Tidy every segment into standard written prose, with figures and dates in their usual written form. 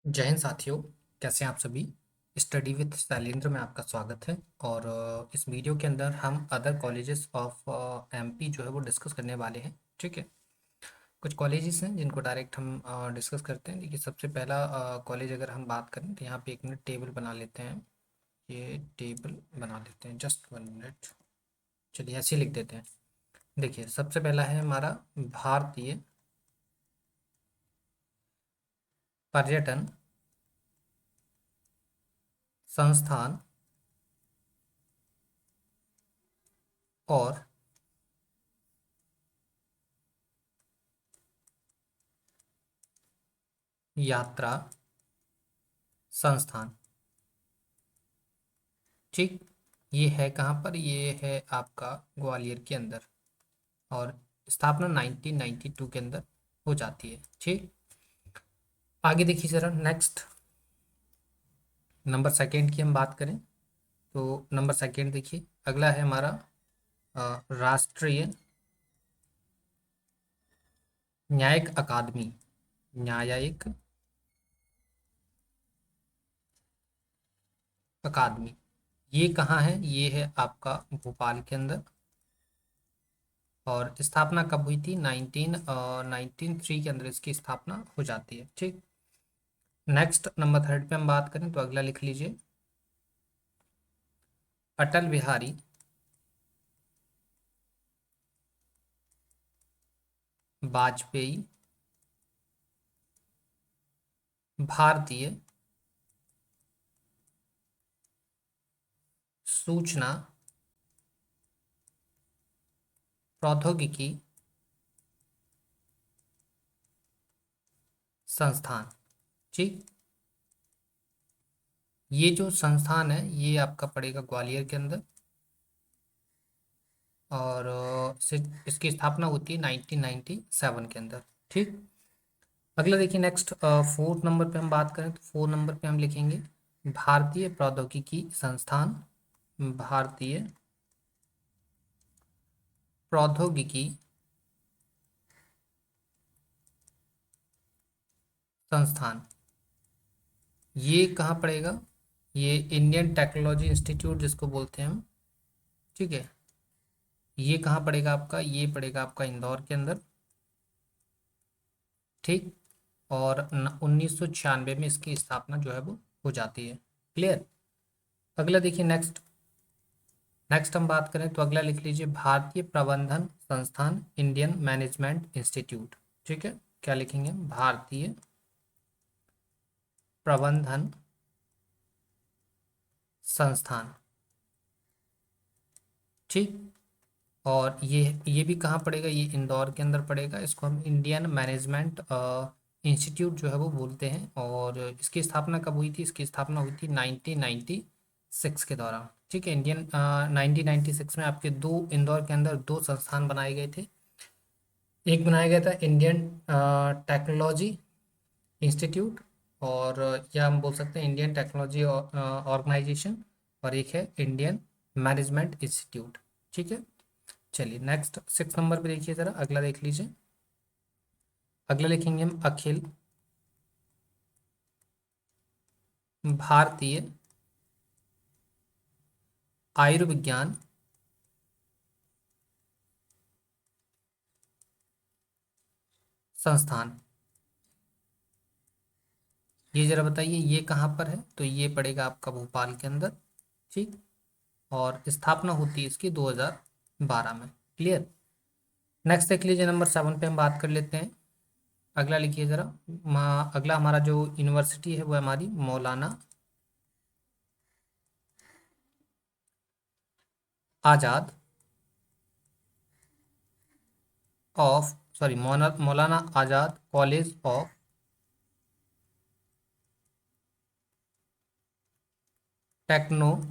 जय हिंद साथियों। कैसे हैं आप सभी। स्टडी विद शैलेंद्र में आपका स्वागत है। और इस वीडियो के अंदर हम अदर कॉलेजेस ऑफ एमपी जो है वो डिस्कस करने वाले हैं। ठीक है। कुछ कॉलेजेस हैं जिनको डायरेक्ट हम डिस्कस करते हैं। देखिए, सबसे पहला कॉलेज अगर हम बात करें तो यहाँ पे एक मिनट टेबल बना लेते हैं। ये टेबल बना लेते हैं, जस्ट 1 मिनट। चलिए ऐसे ही लिख देते हैं। देखिए, सबसे पहला है हमारा भारतीय पर्यटन संस्थान और यात्रा संस्थान। ठीक। ये है कहाँ पर, ये है आपका ग्वालियर के अंदर। और स्थापना 1992 के अंदर हो जाती है। ठीक। आगे देखिए जरा, नेक्स्ट नंबर सेकंड की हम बात करें तो नंबर सेकंड देखिए, अगला है हमारा राष्ट्रीय न्यायिक अकादमी। न्यायिक अकादमी, ये कहाँ है? ये है आपका भोपाल के अंदर। और स्थापना कब हुई थी? 1993 के अंदर इसकी स्थापना हो जाती है। ठीक। नेक्स्ट नंबर थर्ड पे हम बात करें तो अगला लिख लीजिए, अटल बिहारी वाजपेयी भारतीय सूचना प्रौद्योगिकी संस्थान। ठीक। ये जो संस्थान है ये आपका पड़ेगा ग्वालियर के अंदर। और इसकी स्थापना होती है 1997 के अंदर। ठीक। अगला देखिए, नेक्स्ट फोर्थ नंबर पे हम बात करें तो फोर्थ नंबर पे हम लिखेंगे भारतीय प्रौद्योगिकी संस्थान। भारतीय प्रौद्योगिकी संस्थान, ये कहाँ पड़ेगा? ये इंडियन टेक्नोलॉजी इंस्टीट्यूट जिसको बोलते हैं हम। ठीक है। ये कहाँ पड़ेगा आपका? ये पड़ेगा आपका इंदौर के अंदर। ठीक। और 1996 में इसकी स्थापना जो है वो हो जाती है। क्लियर। अगला देखिए, नेक्स्ट नेक्स्ट हम बात करें तो अगला लिख लीजिए भारतीय प्रबंधन संस्थान इंडियन मैनेजमेंट इंस्टीट्यूट। ठीक है। क्या लिखेंगे? भारतीय प्रबंधन संस्थान। ठीक। और ये भी कहाँ पड़ेगा? ये इंदौर के अंदर पड़ेगा। इसको हम इंडियन मैनेजमेंट इंस्टीट्यूट जो है वो बोलते हैं। और इसकी स्थापना कब हुई थी? इसकी स्थापना हुई थी 1996 के दौरान। ठीक है। 1996 में आपके दो, इंदौर के अंदर दो संस्थान बनाए गए थे। एक बनाया गया था इंडियन टेक्नोलॉजी इंस्टीट्यूट, और या हम बोल सकते हैं इंडियन टेक्नोलॉजी ऑर्गेनाइजेशन। और एक है इंडियन मैनेजमेंट इंस्टीट्यूट। ठीक है। चलिए नेक्स्ट 6 नंबर पे देखिए ज़रा, अगला देख लीजिए। अगला लिखेंगे हम अखिल भारतीय आयुर्विज्ञान संस्थान। ये जरा बताइए ये कहाँ पर है? तो ये पड़ेगा आपका भोपाल के अंदर। ठीक। और स्थापना होती है इसकी 2012 में। क्लियर। नेक्स्ट देख लीजिए, नंबर 7 पे हम बात कर लेते हैं। अगला लिखिए ज़रा। अगला हमारा जो यूनिवर्सिटी है वो है हमारी मौलाना आज़ाद of, sorry, Maulana Azad college of technology.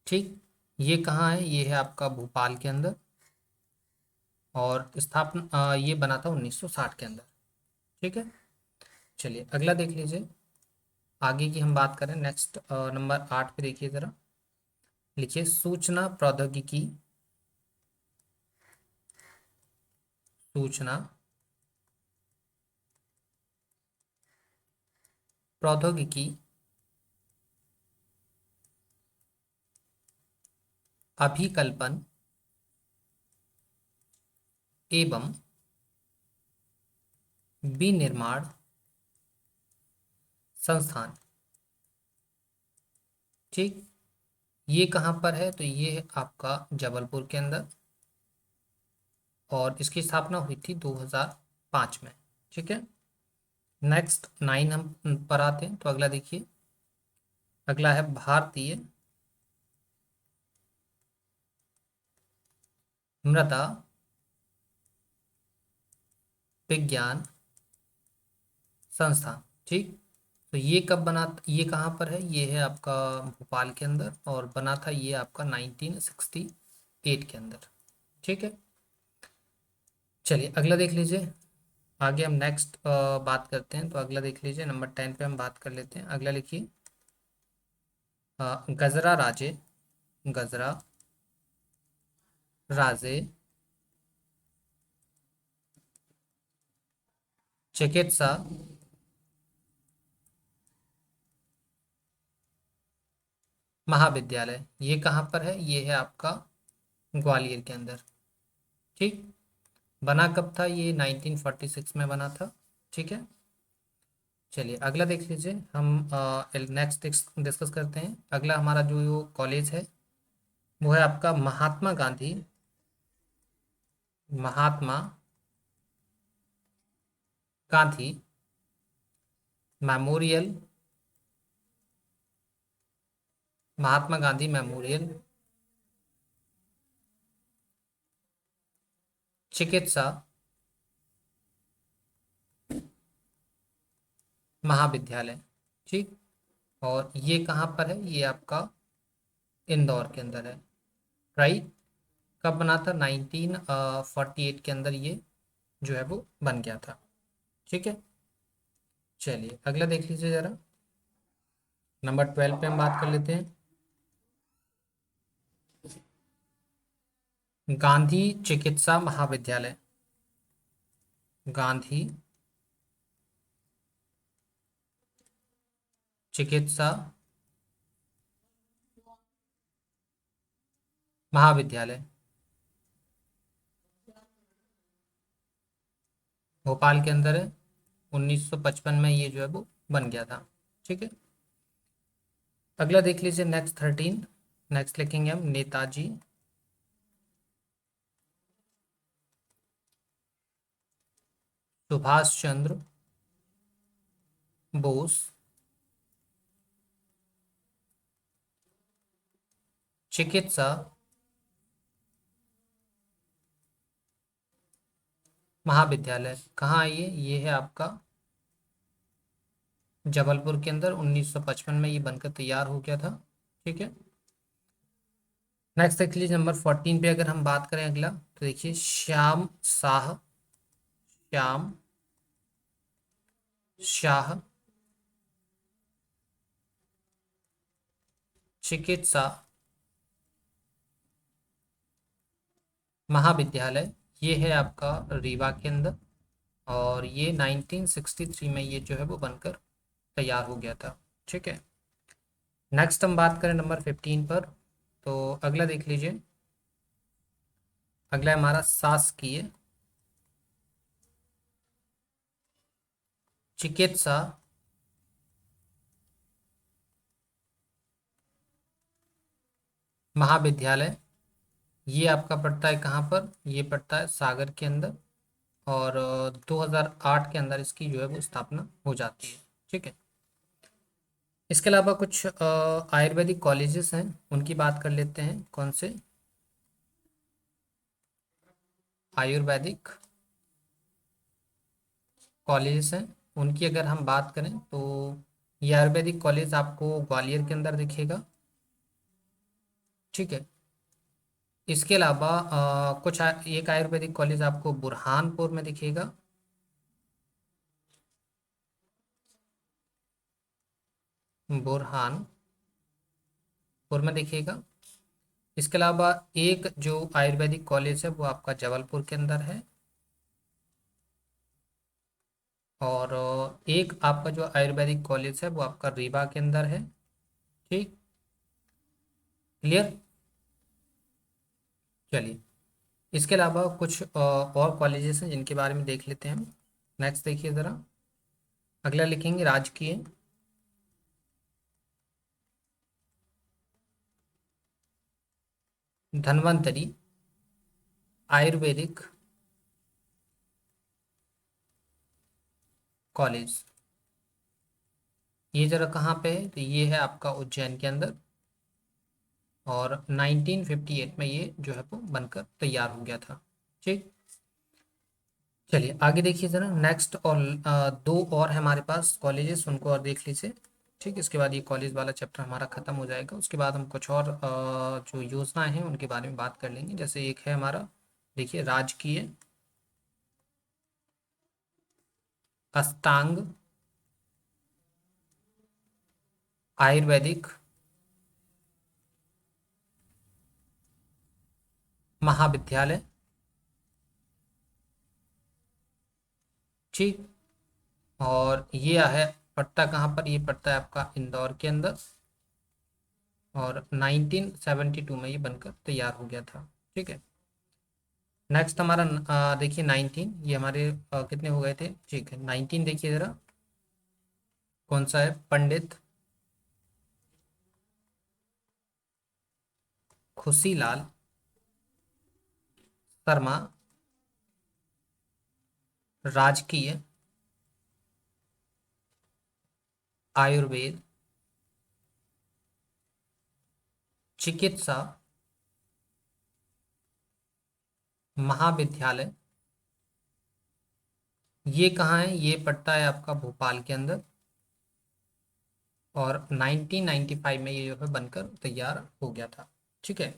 ठीक। ये कहाँ है? ये है आपका भोपाल के अंदर। और स्थापना ये बना था 1960 के अंदर। ठीक है। चलिए अगला देख लीजिए। आगे की हम बात करें, नेक्स्ट नंबर 8 पे देखिए ज़रा। लिखिए सूचना प्रौद्योगिकी, सूचना प्रौद्योगिकी अभिकल्पन एवं विनिर्माण संस्थान। ठीक, ये कहाँ पर है? तो ये है आपका जबलपुर के अंदर, और इसकी स्थापना हुई थी 2005 में। ठीक है, नेक्स्ट 9 हम पर आते हैं। तो अगला देखिए, अगला है भारतीय मृदा विज्ञान संस्थान। ठीक, तो ये कब बना, ये कहाँ पर है? ये है आपका भोपाल के अंदर, और बना था ये आपका 1968 के अंदर। ठीक है, चलिए अगला देख लीजिए। आगे हम नेक्स्ट बात करते हैं। तो अगला देख लीजिए, नंबर 10 पे हम बात कर लेते हैं। अगला लिखिए, गजरा राजे, गजरा राजे चिकित्सा महाविद्यालय। ये कहाँ पर है? ये है आपका ग्वालियर के अंदर। ठीक, बना कब था? ये 1946 में बना था। ठीक है, चलिए अगला देख लीजिए। हम नेक्स्ट डिस्कस करते हैं। अगला हमारा जो कॉलेज है वो है आपका महात्मा गांधी, महात्मा गांधी मेमोरियल, महात्मा गांधी मेमोरियल चिकित्सा महाविद्यालय। ठीक, और ये कहाँ पर है? ये आपका इंदौर के अंदर है। राइट, कब बना था? 1948 के अंदर ये जो है वो बन गया था। ठीक है, चलिए अगला देख लीजिए जरा। नंबर 12 पे हम बात कर लेते हैं। गांधी चिकित्सा महाविद्यालय, गांधी चिकित्सा महाविद्यालय भोपाल के अंदर है। 1955 में ये जो है वो बन गया था। ठीक है, अगला देख लीजिए, नेक्स्ट 13। नेक्स्ट लिखेंगे हम नेताजी सुभाष चंद्र बोस चिकित्सा महाविद्यालय। कहाँ है ये है आपका जबलपुर के अंदर। 1955 में ये बनकर तैयार हो गया था। ठीक है, नेक्स्ट देख लीजिए, नंबर 14 पे अगर हम बात करें अगला, तो देखिए श्याम शाह, श्याम शाह चिकित्सा महाविद्यालय। ये है आपका रीवा के अंदर, और ये 1963 में ये जो है वो बनकर तैयार हो गया था। ठीक है, नेक्स्ट हम बात करें नंबर 15 पर। तो अगला देख लीजिए, अगला है हमारा शासकीय चिकित्सा महाविद्यालय। ये आपका पड़ता है कहाँ पर? ये पड़ता है सागर के अंदर, और 2008 के अंदर इसकी जो है वो स्थापना हो जाती है। ठीक है, इसके अलावा कुछ आयुर्वेदिक कॉलेजेस हैं, उनकी बात कर लेते हैं। कौन से आयुर्वेदिक कॉलेजेस हैं उनकी अगर हम बात करें, तो ये आयुर्वेदिक कॉलेज आपको ग्वालियर के अंदर दिखेगा। ठीक है, इसके अलावा एक आयुर्वेदिक कॉलेज आपको बुरहानपुर में दिखेगा। बुरहानपुर में दिखेगा। इसके अलावा एक जो आयुर्वेदिक कॉलेज है वो आपका जबलपुर के अंदर है। और एक आपका जो आयुर्वेदिक कॉलेज है वो आपका रीवा के अंदर है। ठीक, क्लियर। चलिए, इसके अलावा कुछ और कॉलेजेस हैं जिनके बारे में देख लेते हैं हम। नेक्स्ट देखिए ज़रा, अगला लिखेंगे राजकीय धन्वंतरी आयुर्वेदिक कॉलेज। ये जरा कहाँ पे है, तो ये है आपका उज्जैन के अंदर, और 1958 में ये जो है वो बनकर तैयार हो गया था। ठीक, चलिए आगे देखिए ज़रा, नेक्स्ट और दो और है हमारे पास कॉलेजेस, उनको और देख लीजिए। ठीक, इसके बाद ये कॉलेज वाला चैप्टर हमारा ख़त्म हो जाएगा। उसके बाद हम कुछ और जो योजनाएं हैं उनके बारे में बात कर लेंगे। जैसे एक है हमारा, देखिए, राजकीय अष्टांग आयुर्वेदिक महाविद्यालय। ठीक, और ये है पड़ता कहाँ पर, ये पड़ता है आपका इंदौर के अंदर, और 1972 में ये बनकर तैयार हो गया था। ठीक है, नेक्स्ट हमारा देखिए 19, ये हमारे कितने हो गए थे। ठीक है, 19 देखिए ज़रा, कौन सा है, पंडित खुशीलाल शर्मा राजकीय आयुर्वेद चिकित्सा महाविद्यालय। ये कहाँ है, ये पड़ता है आपका भोपाल के अंदर, और 1995 में ये जो है बनकर तैयार हो गया था। ठीक है,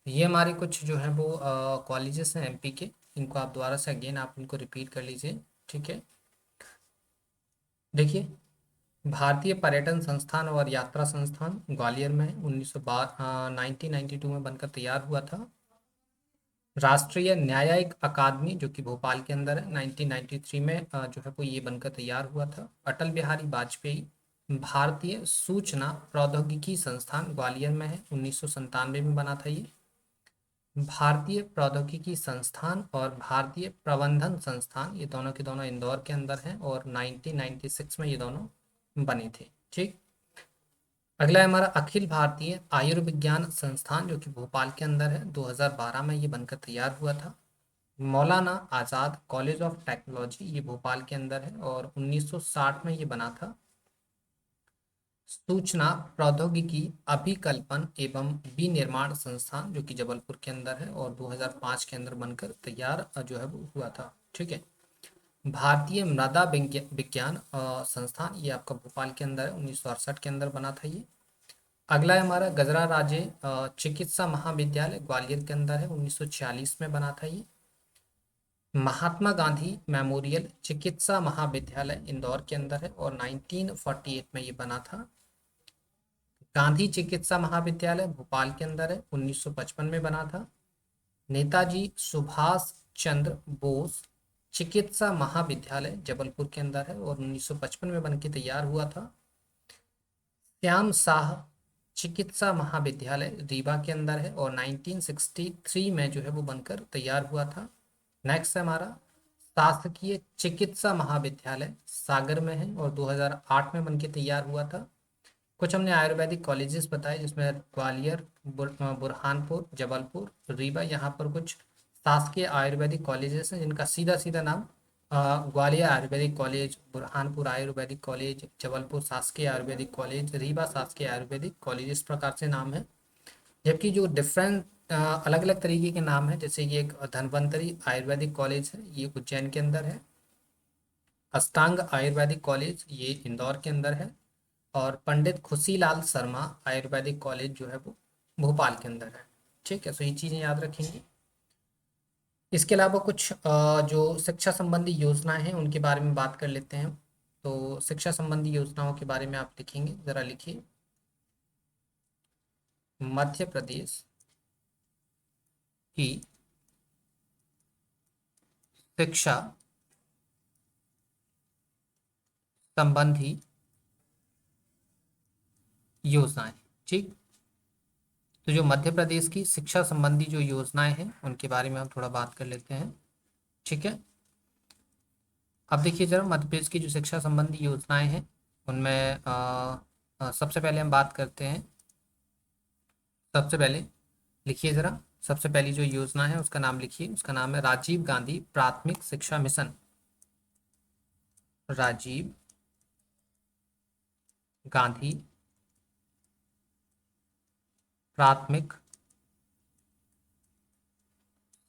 ये हमारे कुछ जो है वो कॉलेजेस हैं एमपी के, इनको आप दोबारा से अगेन आप इनको रिपीट कर लीजिए। ठीक है, देखिए, भारतीय पर्यटन संस्थान और यात्रा संस्थान ग्वालियर में है, 1992 में बनकर तैयार हुआ था। राष्ट्रीय न्यायिक अकादमी जो कि भोपाल के अंदर है, 1993 में जो है वो ये बनकर तैयार हुआ था। अटल बिहारी वाजपेयी भारतीय सूचना प्रौद्योगिकी संस्थान ग्वालियर में है, 1997 में बना था ये। भारतीय प्रौद्योगिकी संस्थान और भारतीय प्रबंधन संस्थान, ये दोनों के दोनों इंदौर के अंदर हैं, और 1996 में ये दोनों बने थे। ठीक, अगला है हमारा अखिल भारतीय आयुर्विज्ञान संस्थान जो कि भोपाल के अंदर है, 2012 में ये बनकर तैयार हुआ था। मौलाना आज़ाद कॉलेज ऑफ टेक्नोलॉजी, ये भोपाल के अंदर है, और 1960 में ये बना था। सूचना प्रौद्योगिकी अभिकल्पन एवं विनिर्माण संस्थान जो कि जबलपुर के अंदर है, और 2005 के अंदर बनकर तैयार जो है वो हुआ था। ठीक है, भारतीय मृदा विज्ञान संस्थान, ये आपका भोपाल के अंदर है, 1968 के अंदर बना था ये। अगला है हमारा गजरा राजे चिकित्सा महाविद्यालय ग्वालियर के अंदर है, 1946 में बना था ये। महात्मा गांधी मेमोरियल चिकित्सा महाविद्यालय इंदौर के अंदर है, और 1948 में ये बना था। गांधी चिकित्सा महाविद्यालय भोपाल के अंदर है, 1955 में बना था। नेताजी सुभाष चंद्र बोस चिकित्सा महाविद्यालय जबलपुर के अंदर है, और 1955 में बनके तैयार हुआ था। श्याम शाह चिकित्सा महाविद्यालय रीवा के अंदर है, और 1963 में जो है वो बनकर तैयार हुआ था। नेक्स्ट है हमारा शासकीय चिकित्सा महाविद्यालय सागर में है, और 2008 में बनके तैयार हुआ था। कुछ हमने आयुर्वेदिक कॉलेजेस बताए जिसमें ग्वालियर, बुरहानपुर, जबलपुर, रीवा, यहाँ पर कुछ शासकीय आयुर्वेदिक कॉलेजेस हैं जिनका सीधा सीधा नाम ग्वालियर आयुर्वेदिक कॉलेज, बुरहानपुर आयुर्वेदिक कॉलेज, जबलपुर शासकीय आयुर्वेदिक कॉलेज, रीवा शासकीय आयुर्वेदिक कॉलेज, इस प्रकार से नाम है। जबकि जो डिफरेंट अलग अलग तरीके के नाम है, जैसे ये एक धन्वंतरी आयुर्वेदिक कॉलेज है, ये उज्जैन के अंदर है। अष्टांग आयुर्वेदिक कॉलेज ये इंदौर के अंदर है, और पंडित खुशीलाल शर्मा आयुर्वेदिक कॉलेज जो है वो भोपाल के अंदर है। ठीक है, तो ये चीज़ें याद रखेंगे। इसके अलावा कुछ जो शिक्षा संबंधी योजनाएं हैं उनके बारे में बात कर लेते हैं। तो शिक्षा संबंधी योजनाओं के बारे में आप लिखेंगे, ज़रा लिखिए। मध्य प्रदेश की शिक्षा संबंधी योजनाएं। ठीक। तो जो मध्य प्रदेश की शिक्षा संबंधी जो योजनाएं हैं उनके बारे में हम थोड़ा बात कर लेते हैं। ठीक है। अब देखिए जरा मध्य प्रदेश की जो शिक्षा संबंधी योजनाएं हैं उनमें सबसे पहले हम बात करते हैं। सबसे पहले लिखिए जरा, सबसे पहली जो योजना है उसका नाम लिखिए, उसका नाम है राजीव गांधी प्राथमिक शिक्षा मिशन। राजीव गांधी प्राथमिक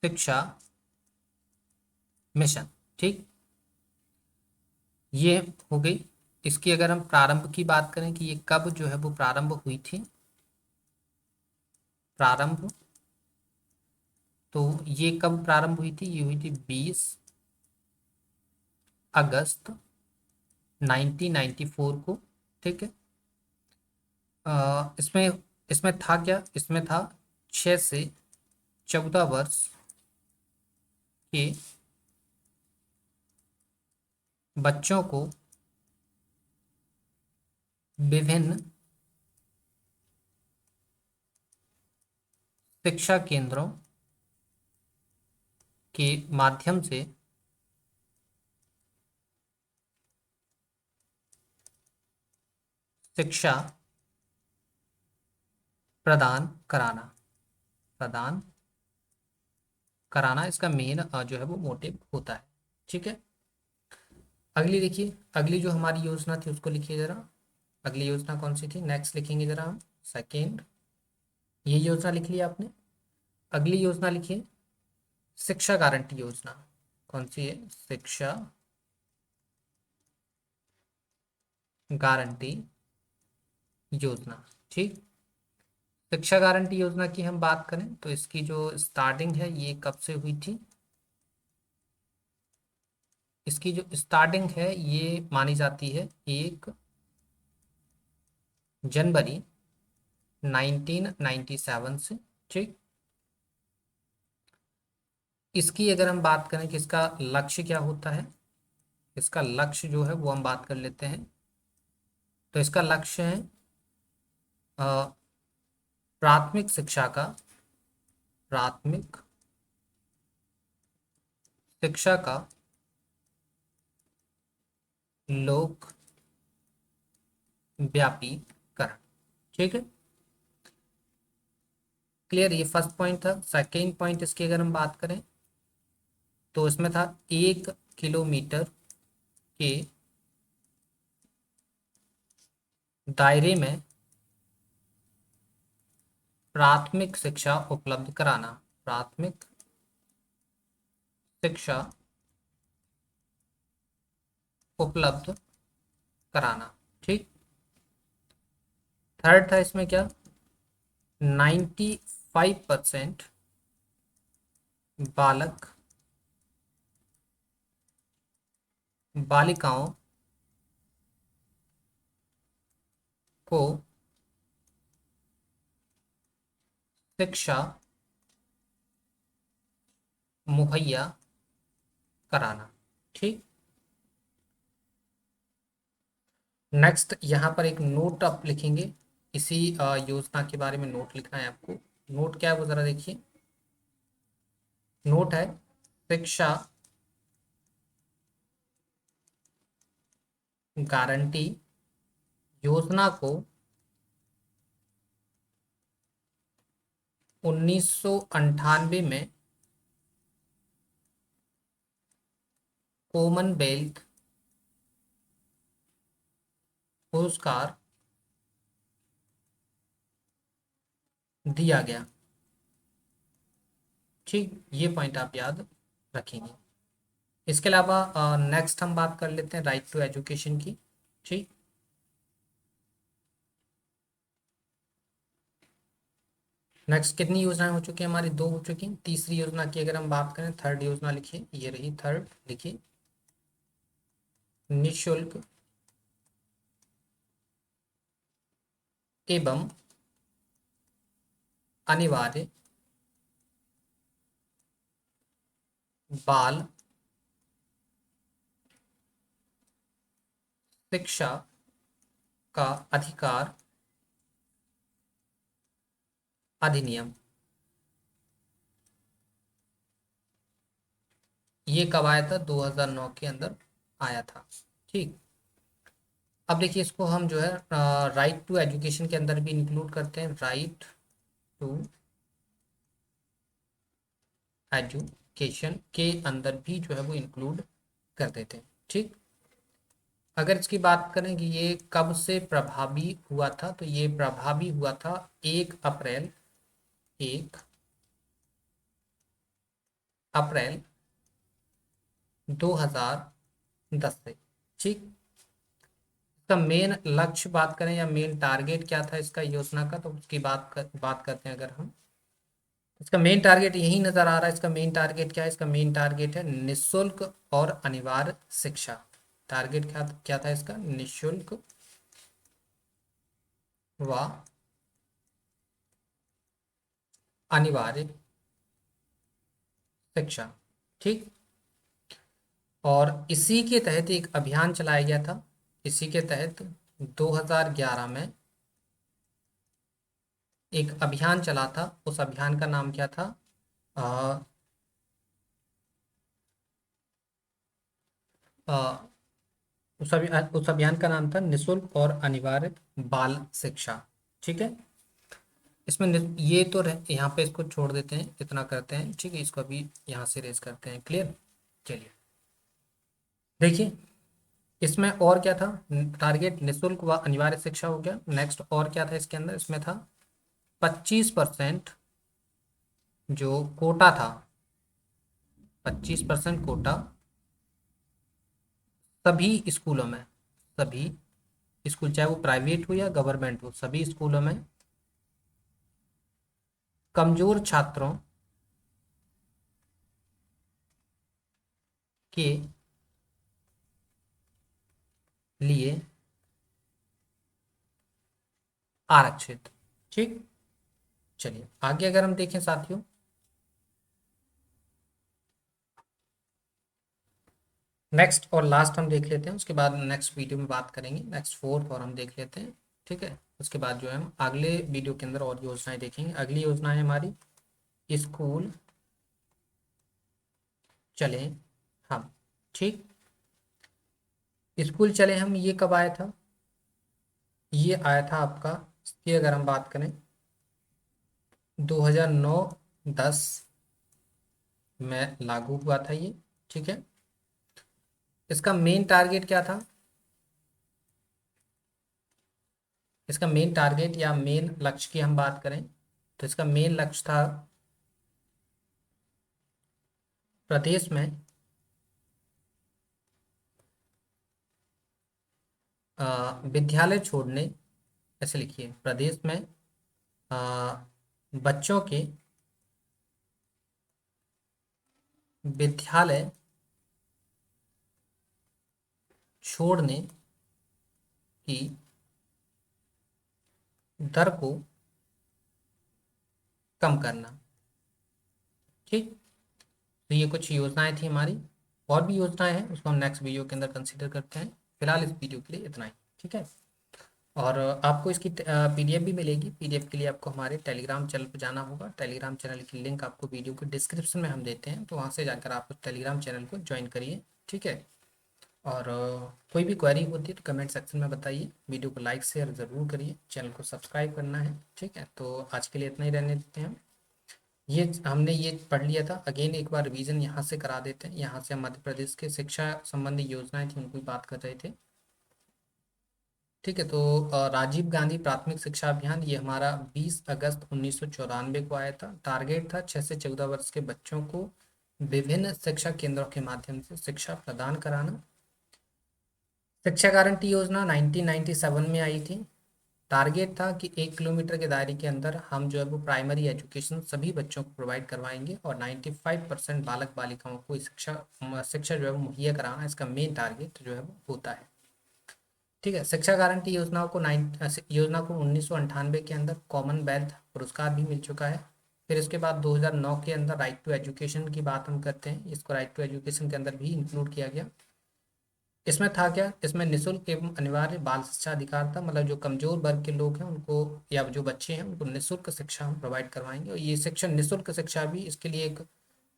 शिक्षा मिशन। ठीक। ये हो गई। इसकी अगर हम प्रारंभ की बात करें कि ये कब जो है वो प्रारंभ हुई थी, प्रारंभ, तो ये कब प्रारंभ हुई थी, ये हुई थी 20 अगस्त 1994 को। ठीक है। इसमें इसमें था क्या, इसमें था 6 से 14 वर्ष के बच्चों को विभिन्न शिक्षा केंद्रों के माध्यम से शिक्षा प्रदान कराना, प्रदान कराना इसका मेन जो है वो मोटिव होता है। ठीक है। अगली देखिए, अगली जो हमारी योजना थी उसको लिखिए जरा। अगली योजना कौन सी थी, नेक्स्ट लिखेंगे जरा हम, सेकेंड। ये योजना लिख लिया आपने। अगली योजना लिखिए शिक्षा गारंटी योजना। कौन सी है, शिक्षा गारंटी योजना। ठीक। शिक्षा गारंटी योजना की हम बात करें तो इसकी जो स्टार्टिंग है ये कब से हुई थी, इसकी जो स्टार्टिंग है ये मानी जाती है 1 जनवरी 1997 से। ठीक। इसकी अगर हम बात करें कि इसका लक्ष्य क्या होता है, इसका लक्ष्य जो है वो हम बात कर लेते हैं। तो इसका लक्ष्य है अ, प्राथमिक शिक्षा का, प्राथमिक शिक्षा का लोक व्यापीकरण। ठीक है। क्लियर, ये फर्स्ट पॉइंट था। सेकेंड पॉइंट इसकी अगर हम बात करें तो इसमें था 1 किलोमीटर के दायरे में प्राथमिक शिक्षा उपलब्ध कराना, प्राथमिक शिक्षा उपलब्ध कराना। ठीक। थर्ड था इसमें क्या, 95% बालक बालिकाओं को शिक्षा मुहैया कराना। ठीक। नेक्स्ट यहाँ पर एक नोट आप लिखेंगे, इसी योजना के बारे में नोट लिखना है आपको। नोट क्या है वो जरा देखिए। नोट है शिक्षा गारंटी योजना को 1998 में कॉमनवेल्थ पुरस्कार दिया गया। ठीक, ये पॉइंट आप याद रखेंगे। इसके अलावा नेक्स्ट हम बात कर लेते हैं राइट टू एजुकेशन की। ठीक। नेक्स्ट कितनी योजनाएं हो चुकी हैं हमारी, 2 हो चुकी हैं। तीसरी योजना की अगर हम बात करें, थर्ड योजना लिखिए, ये रही थर्ड, लिखिए निःशुल्क एवं अनिवार्य बाल शिक्षा का अधिकार अधिनियम, ये कब आया था? 2009 के अंदर आया था। ठीक, अब देखिए इसको हम जो है राइट टू एजुकेशन के अंदर भी इंक्लूड करते हैं, राइट टू एजुकेशन के अंदर भी जो है वो इंक्लूड कर देते हैं। ठीक, अगर इसकी बात करें कि ये कब से प्रभावी हुआ था, तो ये प्रभावी हुआ था 1 अप्रैल 1 अप्रैल 2010 से। ठीक, इसका मेन लक्ष्य बात करें या मेन टारगेट क्या था इसका योजना का, तो उसकी बात करते हैं अगर हम। इसका मेन टारगेट यही नजर आ रहा है। इसका मेन टारगेट क्या है? इसका मेन टारगेट है निशुल्क और अनिवार्य शिक्षा। टारगेट क्या क्या था इसका? निशुल्क व अनिवार्य शिक्षा। ठीक, और इसी के तहत एक अभियान चलाया गया था। इसी के तहत 2011 में एक अभियान चला था। उस अभियान का नाम क्या था? अ, अ, उस अभियान का नाम था निशुल्क और अनिवार्य बाल शिक्षा। ठीक है, इसमें ये तो यहाँ पे इसको छोड़ देते हैं, इतना करते हैं। ठीक है, इसको अभी यहाँ से रेज करते हैं। क्लियर? चलिए देखिए, इसमें और क्या था? टारगेट निशुल्क व अनिवार्य शिक्षा हो गया। नेक्स्ट और क्या था इसके अंदर? इसमें था 25% जो कोटा था, 25% कोटा सभी स्कूलों में, सभी स्कूल चाहे वो प्राइवेट हो या गवर्नमेंट हो, सभी स्कूलों में कमजोर छात्रों के लिए आरक्षित। ठीक, चलिए आगे अगर हम देखें साथियों, नेक्स्ट और लास्ट हम देख लेते हैं, उसके बाद नेक्स्ट वीडियो में बात करेंगे। नेक्स्ट फोर्थ और हम देख लेते हैं। ठीक है, उसके बाद जो है हम अगले वीडियो के अंदर और योजनाएं देखेंगे। अगली योजना है हमारी स्कूल चले हम। ठीक, स्कूल चले हम ये कब आया था? ये आया था आपका, इसकी अगर हम बात करें 2009-10 में लागू हुआ था ये। ठीक है, इसका मेन टारगेट क्या था? इसका मेन टारगेट या मेन लक्ष्य की हम बात करें तो इसका मेन लक्ष्य था प्रदेश में विद्यालय छोड़ने, ऐसे लिखिए, प्रदेश में अ, बच्चों के विद्यालय छोड़ने की दर को कम करना। ठीक, तो ये कुछ योजनाएं थी हमारी। और भी योजनाएं हैं, उसको हम नेक्स्ट वीडियो के अंदर कंसीडर करते हैं। फिलहाल इस वीडियो के लिए इतना ही। ठीक है, और आपको इसकी पीडीएफ भी मिलेगी। पीडीएफ के लिए आपको हमारे टेलीग्राम चैनल पर जाना होगा। टेलीग्राम चैनल की लिंक आपको वीडियो के डिस्क्रिप्शन में हम देते हैं, तो वहाँ से जाकर आप उस टेलीग्राम चैनल को ज्वाइन करिए। ठीक है, और कोई भी क्वेरी होती है तो कमेंट सेक्शन में बताइए। वीडियो को लाइक शेयर ज़रूर करिए, चैनल को सब्सक्राइब करना है। ठीक है, तो आज के लिए इतना ही रहने देते हैं। ये हमने ये पढ़ लिया था, अगेन एक बार रिवीजन यहाँ से करा देते हैं। यहाँ से हम मध्य प्रदेश के शिक्षा संबंधी योजनाएं थी उनको भी बात कर रहे थे। ठीक है, तो राजीव गांधी प्राथमिक शिक्षा अभियान ये हमारा 20 अगस्त 1994 को आया था। टारगेट था 6 से 14 वर्ष के बच्चों को विभिन्न शिक्षा केंद्रों के माध्यम से शिक्षा प्रदान कराना। शिक्षा गारंटी योजना 1997 में आई थी। टारगेट था कि 1 किलोमीटर के दायरे के अंदर हम जो है वो प्राइमरी एजुकेशन सभी बच्चों को प्रोवाइड करवाएंगे और 95% बालक बालिकाओं को शिक्षा शिक्षा जो है वो मुहैया कराना, इसका मेन टारगेट जो है वो होता है। ठीक है, शिक्षा गारंटी योजना को 1998 के अंदर कॉमनवेल्थ पुरस्कार भी मिल चुका है। फिर इसके बाद 2009 के अंदर राइट टू एजुकेशन की बात हम करते हैं, इसको राइट टू एजुकेशन के अंदर भी इंक्लूड किया गया। इसमें था क्या, इसमें निःशुल्क एवं अनिवार्य बाल शिक्षा अधिकार था, मतलब जो कमजोर वर्ग के लोग हैं उनको या जो बच्चे हैं उनको निःशुल्क शिक्षा हम प्रोवाइड करवाएंगे। और ये शिक्षा, निःशुल्क शिक्षा भी, इसके लिए एक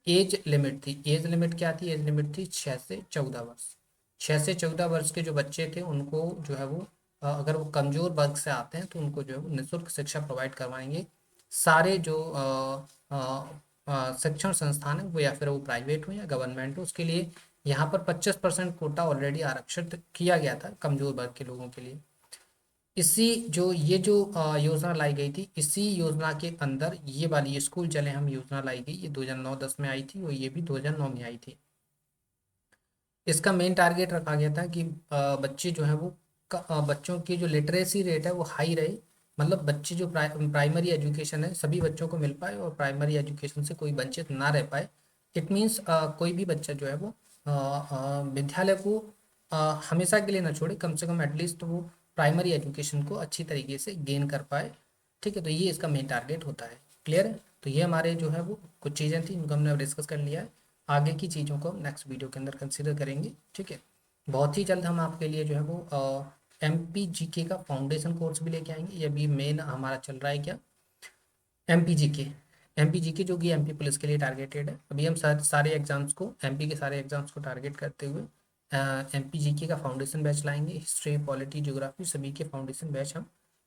एज लिमिट थी। एज लिमिट क्या थी? एज लिमिट थी 6 से 14 वर्ष। 6 से 14 वर्ष के जो बच्चे थे उनको जो है वो अगर वो कमजोर वर्ग से आते हैं तो उनको जो है वो निःशुल्क शिक्षा प्रोवाइड करवाएंगे। सारे जो शिक्षण संस्थान है वो, या फिर वो प्राइवेट हो या गवर्नमेंट हो, उसके लिए यहाँ पर 25% कोटा ऑलरेडी आरक्षित किया गया था कमजोर वर्ग के लोगों के लिए। इसी जो ये जो योजना लाई गई थी, इसी योजना के अंदर ये वाली स्कूल चले हम योजना लाई गई, ये 2009-10 में आई थी और ये भी 2009 में आई थी। इसका मेन टारगेट रखा गया था कि बच्चे जो है वो बच्चों की जो लिटरेसी रेट है वो हाई रहे, मतलब बच्चे जो प्राइमरी एजुकेशन है सभी बच्चों को मिल पाए और प्राइमरी एजुकेशन से कोई वंचित ना रह पाए। इट मीन्स कोई भी बच्चा जो है वो विद्यालय को हमेशा के लिए ना छोड़े, कम से कम एटलीस्ट वो प्राइमरी एजुकेशन को अच्छी तरीके से गेन कर पाए। ठीक है, तो ये इसका मेन टारगेट होता है। क्लियर है? तो ये हमारे जो है वो कुछ चीज़ें थी जिनको हमने डिस्कस कर लिया है। आगे की चीज़ों को हम नेक्स्ट वीडियो के अंदर कंसिडर करेंगे। ठीक है, बहुत ही जल्द हम आपके लिए जो है वो MPGK का फाउंडेशन कोर्स भी लेके आएंगे। ये अभी मेन हमारा चल रहा है क्या, MPGK। MPGK जो कि MP पुलिस के लिए टारगेटेड है। अभी हम सारे एग्जाम्स को, MP के सारे एग्जाम्स को टारगेट करते हुए MPGK का फाउंडेशन बैच लाएंगे। हिस्ट्री, पॉलिटी, ज्योग्राफी सभी के फाउंडेशन बैच हम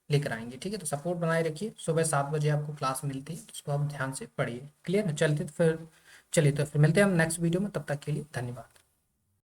लेकर आएंगे। ठीक है, तो सपोर्ट बनाए रखिए। सुबह 7 बजे आपको क्लास मिलती है, तो उसको आप ध्यान से पढ़िए। क्लियर है? चलते तो फिर चलिए, तो फिर मिलते हैं हम नेक्स्ट वीडियो में। तब तक के लिए धन्यवाद।